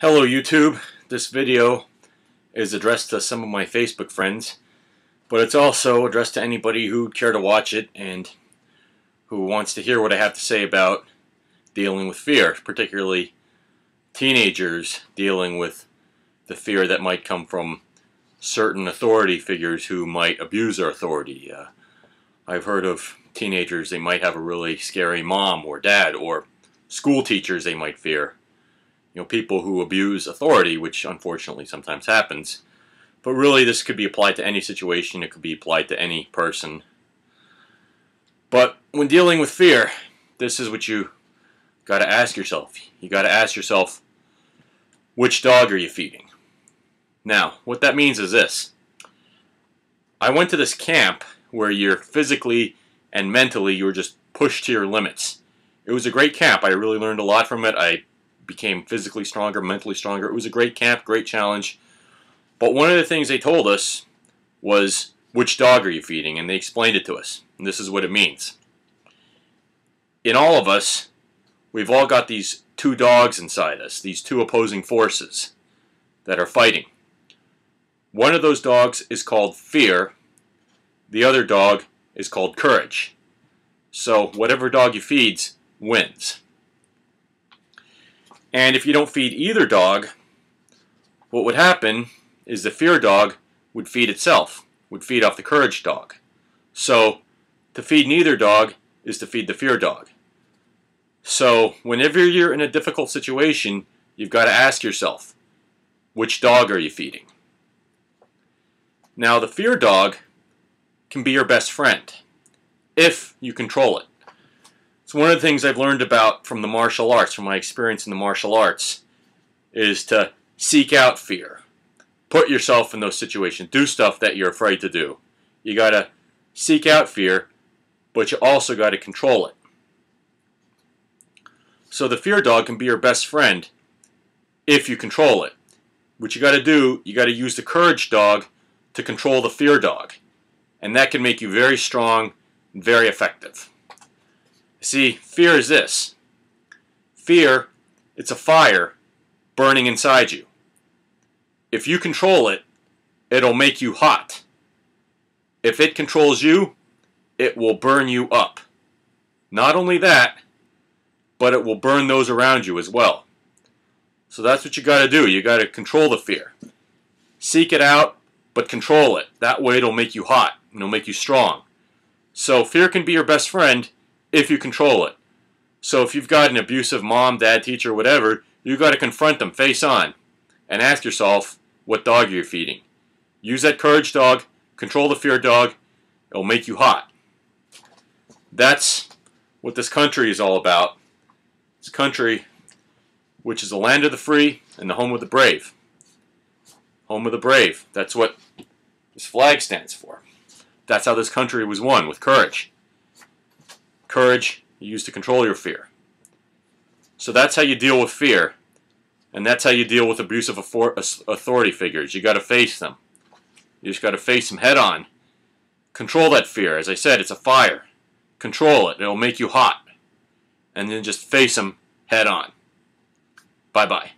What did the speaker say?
Hello YouTube. This video is addressed to some of my Facebook friends, but it's also addressed to anybody who'd care to watch it and who wants to hear what I have to say about dealing with fear, particularly teenagers dealing with the fear that might come from certain authority figures who might abuse their authority. I've heard of teenagers, they might have a really scary mom or dad, or school teachers they might fear. You know, people who abuse authority, which unfortunately sometimes happens. But really this could be applied to any situation, it could be applied to any person. But when dealing with fear, this is what you got to ask yourself. You got to ask yourself, which dog are you feeding? Now, what that means is this. I went to this camp where you're physically and mentally, you were just pushed to your limits. It was a great camp. I really learned a lot from it. I became physically stronger, mentally stronger. It was a great camp, great challenge. But one of the things they told us was, which dog are you feeding? And they explained it to us. And this is what it means. In all of us, we've all got these two dogs inside us, these two opposing forces that are fighting. One of those dogs is called fear. The other dog is called courage. So whatever dog you feeds wins. And if you don't feed either dog, what would happen is the fear dog would feed itself, would feed off the courage dog. So to feed neither dog is to feed the fear dog. So whenever you're in a difficult situation, you've got to ask yourself, which dog are you feeding? Now the fear dog can be your best friend if you control it. So one of the things I've learned about from the martial arts, from my experience in the martial arts, is to seek out fear. Put yourself in those situations. Do stuff that you're afraid to do. You got to seek out fear, but you also got to control it. So the fear dog can be your best friend if you control it. What you got to do, you got to use the courage dog to control the fear dog. And that can make you very strong and very effective. See, fear is this. Fear, it's a fire burning inside you. If you control it, it'll make you hot. If it controls you, it will burn you up. Not only that, but it will burn those around you as well. So that's what you got to do. You got to control the fear. Seek it out, but control it. That way it'll make you hot. It'll make you strong. So fear can be your best friend if you control it. So if you've got an abusive mom, dad, teacher, whatever, you've got to confront them face on and ask yourself what dog you're feeding. Use that courage dog, control the fear dog, it'll make you hot. That's what this country is all about. This country, which is the land of the free and the home of the brave. Home of the brave. That's what this flag stands for. That's how this country was won, with courage. Courage you use to control your fear. So that's how you deal with fear. And that's how you deal with abusive authority figures. You got to face them. You just got to face them head on. Control that fear. As I said, it's a fire. Control it. It'll make you hot. And then just face them head on. Bye-bye.